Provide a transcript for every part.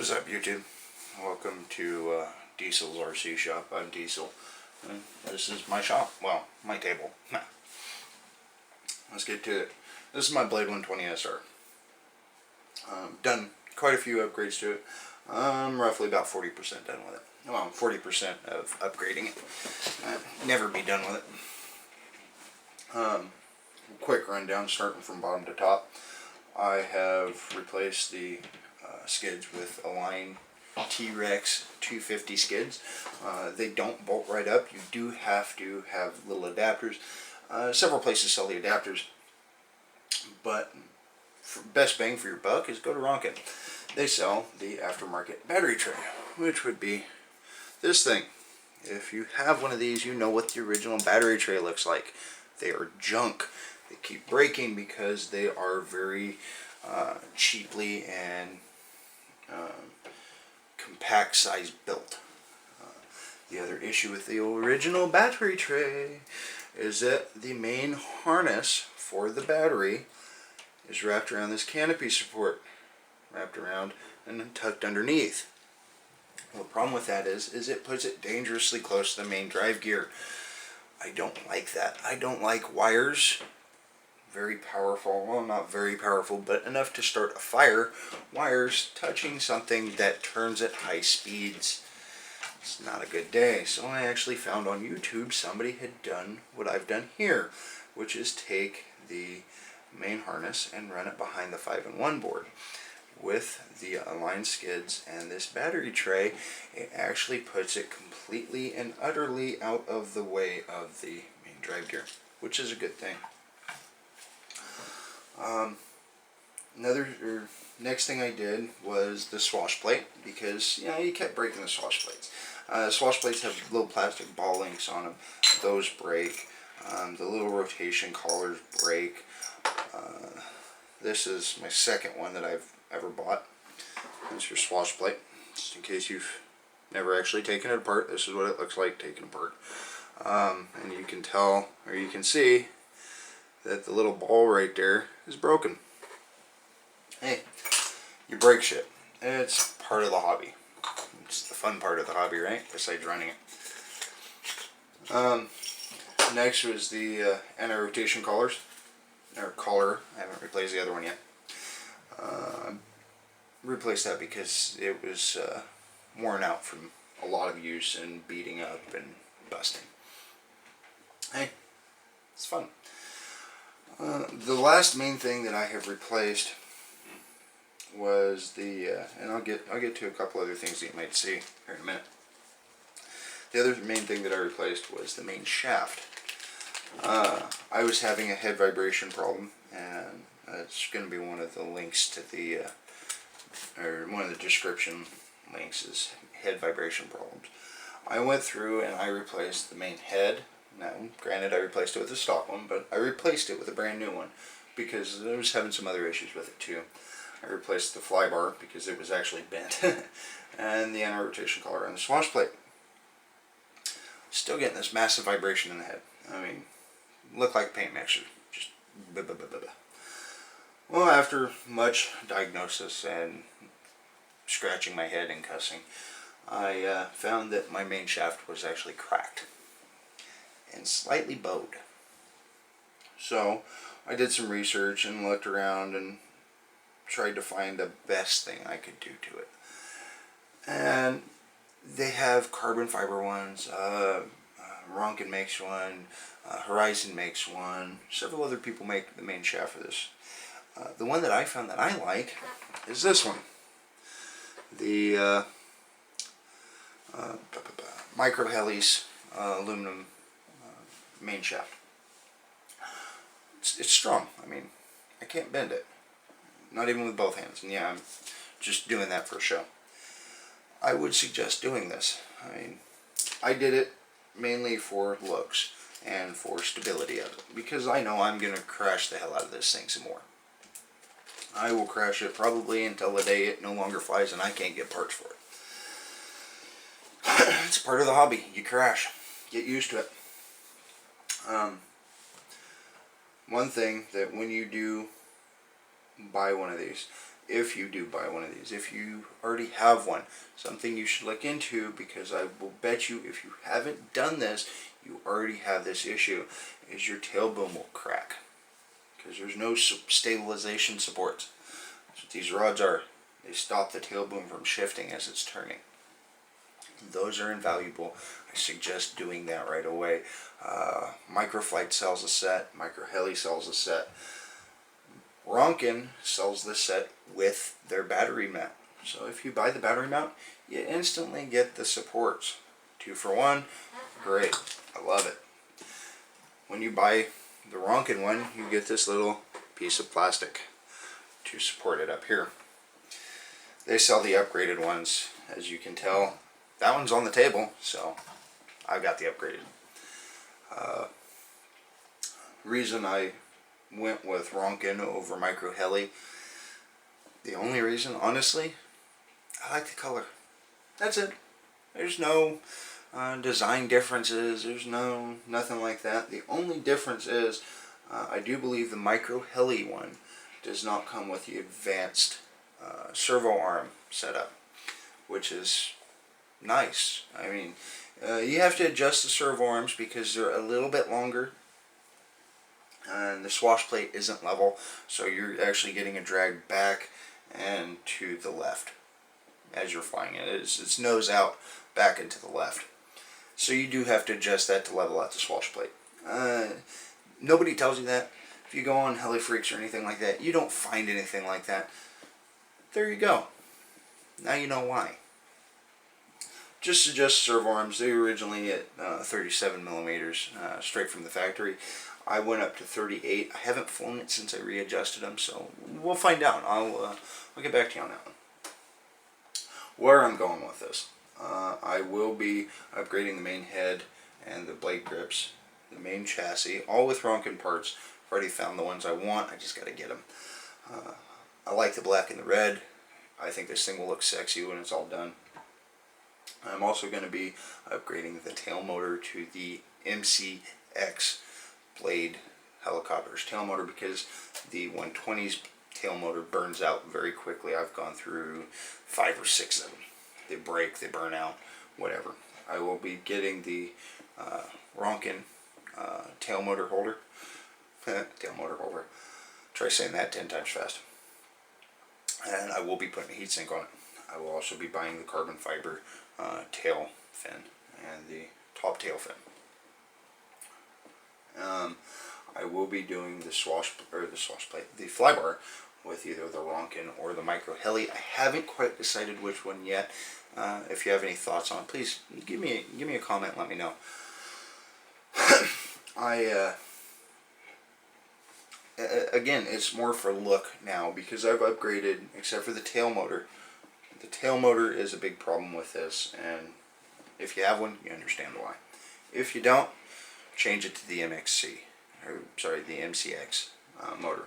What is up, YouTube? Welcome to Diesel's RC Shop. I'm Diesel, and this is my shop. Well, my table. Let's get to it. This is my Blade 120 SR. Done quite a few upgrades to it. I'm roughly about 40% done with it. Well, 40% of upgrading it. Never be done with it. Quick rundown, starting from bottom to top. I have replaced the skids with Align T-Rex 250 skids. They don't bolt right up. You do have to have little adapters. Several places sell the adapters, but best bang for your buck is go to Ronkin. They sell the aftermarket battery tray, which would be this thing. If you have one of these, you know what the original battery tray looks like. They are junk. They keep breaking because they are very cheaply and compact size built. The other issue with the original battery tray is that the main harness for the battery is wrapped around this canopy support, wrapped around and then tucked underneath. Well, the problem with that is it puts it dangerously close to the main drive gear. I don't like that. I don't like wires, very powerful, well, not very powerful, but enough to start a fire, wires touching something that turns at high speeds. It's not a good day. So I actually found on YouTube somebody had done what I've done here, which is take the main harness and run it behind the 5-in-1 board. With the Align skids and this battery tray, it actually puts it completely and utterly out of the way of the main drive gear, which is a good thing. Next thing I did was the swash plate, because you kept breaking the swash plates. Swash plates have little plastic ball links on them. Those break. The little rotation collars break. This is my second one that I've ever bought. That's your swash plate. Just in case you've never actually taken it apart, this is what it looks like taken apart. And you can tell, or you can see, that the little ball right there is broken. Hey, you break shit. It's part of the hobby. It's the fun part of the hobby, right? Besides running it. Next was the anti-rotation collars. Or collar. I haven't replaced the other one yet. Replaced that because it was worn out from a lot of use and beating up and busting. Hey, it's fun. The last main thing that I have replaced was the, and I'll get to a couple other things that you might see here in a minute. The other main thing that I replaced was the main shaft. I was having a head vibration problem, and it's going to be one of the links to the, or one of the description links is head vibration problems. I went through and I replaced the main head. Now, granted, I replaced it with a stock one, but I replaced it with a brand new one because I was having some other issues with it too. I replaced the fly bar because it was actually bent, and the anti-rotation collar and the swash plate. Still getting this massive vibration in the head. I mean, look like a paint mixer. Just Well, after much diagnosis and scratching my head and cussing, I found that my main shaft was actually cracked and slightly bowed. So I did some research and looked around and tried to find the best thing I could do to it. And they have carbon fiber ones. Ronkin makes one. Horizon makes one. Several other people make the main shaft for this. The one that I found that I like is this one. The Micro Helis aluminum main shaft. It's strong. I mean, I can't bend it. Not even with both hands. And yeah, I'm just doing that for show. I would suggest doing this. I mean, I did it mainly for looks and for stability of it, because I know I'm going to crash the hell out of this thing some more. I will crash it probably until the day it no longer flies and I can't get parts for it. It's part of the hobby. You crash. Get used to it. One thing that when you do buy one of these, if you do buy one of these. If you already have one, something you should look into, because I will bet you if you haven't done this, you already have this issue, is your tail boom will crack. Because there's no stabilization supports. That's what these rods are. They stop the tail boom from shifting as it's turning. Those are invaluable. I suggest doing that right away. Microflight sells a set. Microheli sells a set. Ronkin sells this set with their battery mount. So if you buy the battery mount, you instantly get the supports. 2 for 1, great. I love it. When you buy the Ronkin one, you get this little piece of plastic to support it up here. They sell the upgraded ones, as you can tell. That one's on the table, so I got the upgraded. Reason I went with Ronkin over Microheli, the only reason, honestly, I like the color. That's it. There's no design differences. There's nothing like that. The only difference is I do believe the Microheli one does not come with the advanced servo arm setup, which is nice. I mean, you have to adjust the servo arms because they're a little bit longer, and the swash plate isn't level, so you're actually getting a drag back and to the left as you're flying it. It's nose out back into the left. So you do have to adjust that to level out the swash plate. Nobody tells you that. If you go on HeliFreaks or anything like that, you don't find anything like that. There you go. Now you know why. Just adjust servo arms. They were originally at 37 millimeters straight from the factory. I went up to 38. I haven't flown it since I readjusted them, so we'll find out. I'll get back to you on that one. Where I'm going with this, I will be upgrading the main head and the blade grips, the main chassis, all with Ronkin parts. I've already found the ones I want. I just got to get them. I like the black and the red. I think this thing will look sexy when it's all done. I'm also going to be upgrading the tail motor to the MCX blade helicopter's tail motor, because the 120's tail motor burns out very quickly. I've gone through 5 or 6 of them. They break, they burn out, whatever. I will be getting the Ronkin tail motor holder. Tail motor holder. Try saying that 10 times fast. And I will be putting a heatsink on it. I will also be buying the carbon fiber tail fin and the top tail fin. I will be doing the the flybar with either the Ronkin or the Microheli. I haven't quite decided which one yet. If you have any thoughts on it, please give me a comment. Let me know. Again, it's more for look now because I've upgraded, except for the tail motor. The tail motor is a big problem with this, and if you have one, you understand why. If you don't, change it to the the MCX motor.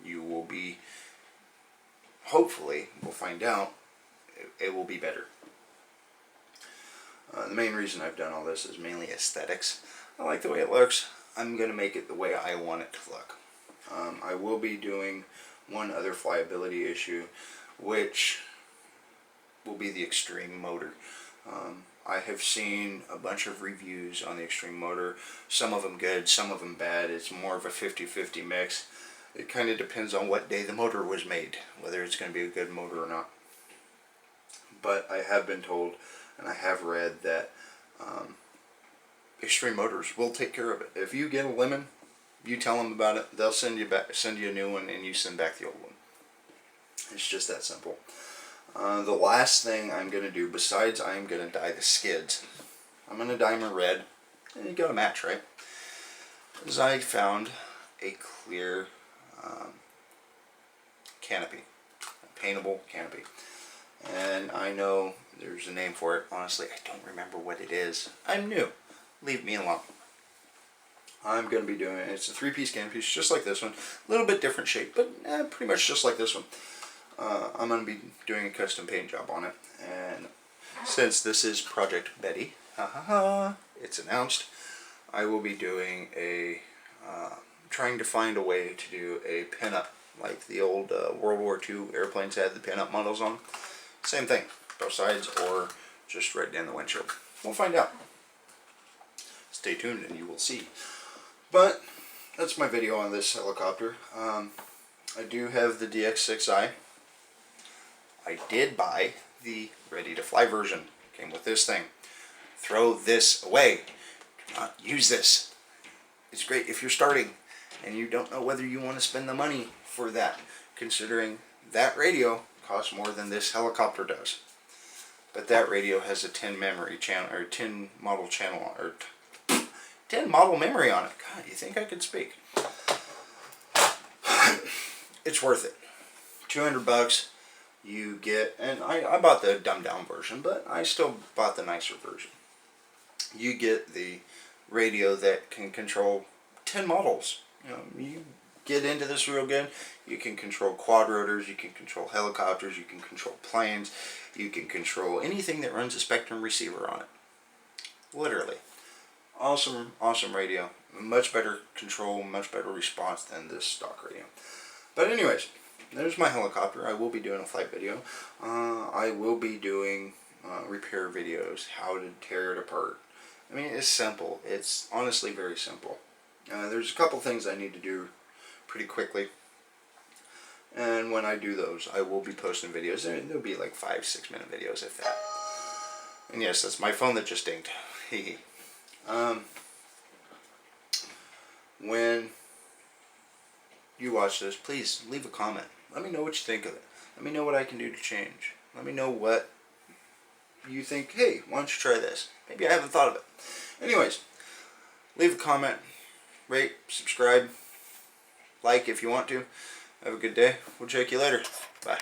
You will be, hopefully, we'll find out, it will be better. The main reason I've done all this is mainly aesthetics. I like the way it looks. I'm going to make it the way I want it to look. I will be doing one other flyability issue, which will be the Extreme motor. I have seen a bunch of reviews on the Extreme motor, some of them good, some of them bad. It's more of a 50-50 mix. It kind of depends on what day the motor was made, whether it's going to be a good motor or not. But I have been told, and I have read, that Extreme Motors will take care of it. If you get a lemon, you tell them about it, they'll send you a new one, and you send back the old one. It's just that simple. The last thing I'm going to do, besides I'm going to dye the skids, I'm going to dye them red, and you got to match, right? Is I found a clear canopy, a paintable canopy. And I know there's a name for it. Honestly, I don't remember what it is. I'm new. Leave me alone. I'm going to be doing it. It's a 3-piece canopy, it's just like this one. A little bit different shape, but pretty much just like this one. I'm going to be doing a custom paint job on it. And since this is Project Betty, it's announced, I will be doing trying to find a way to do a pinup like the old World War II airplanes had the pin-up models on. Same thing, both sides, or just right down the windshield. We'll find out. Stay tuned and you will see. But that's my video on this helicopter. I do have the DX6i. I did buy the ready to fly version. Came with this thing. Throw this away. Do not use this. It's great if you're starting and you don't know whether you want to spend the money for that, considering that radio costs more than this helicopter does. But that radio has a 10 memory channel, or 10 model channel, or 10 model memory on it. God, you think I could speak? It's worth it. $200 you get, and I bought the dumbed down version, but I still bought the nicer version. You get the radio that can control 10 models. You get into this real good. You can control quad rotors, you can control helicopters, you can control planes, you can control anything that runs a Spectrum receiver on it. Literally. Awesome, awesome radio. Much better control, much better response than this stock radio. But anyways, there's my helicopter. I will be doing a flight video. I will be doing repair videos, how to tear it apart. I mean, it's simple. It's honestly very simple. There's a couple things I need to do pretty quickly. And when I do those, I will be posting videos. There'll be like 5-6 minute videos, if that. And yes, that's my phone that just dinged. When you watch this, please leave a comment. Let me know what you think of it. Let me know what I can do to change. Let me know what you think, hey, why don't you try this? Maybe I haven't thought of it. Anyways, leave a comment, rate, subscribe, like if you want to. Have a good day. We'll check you later. Bye.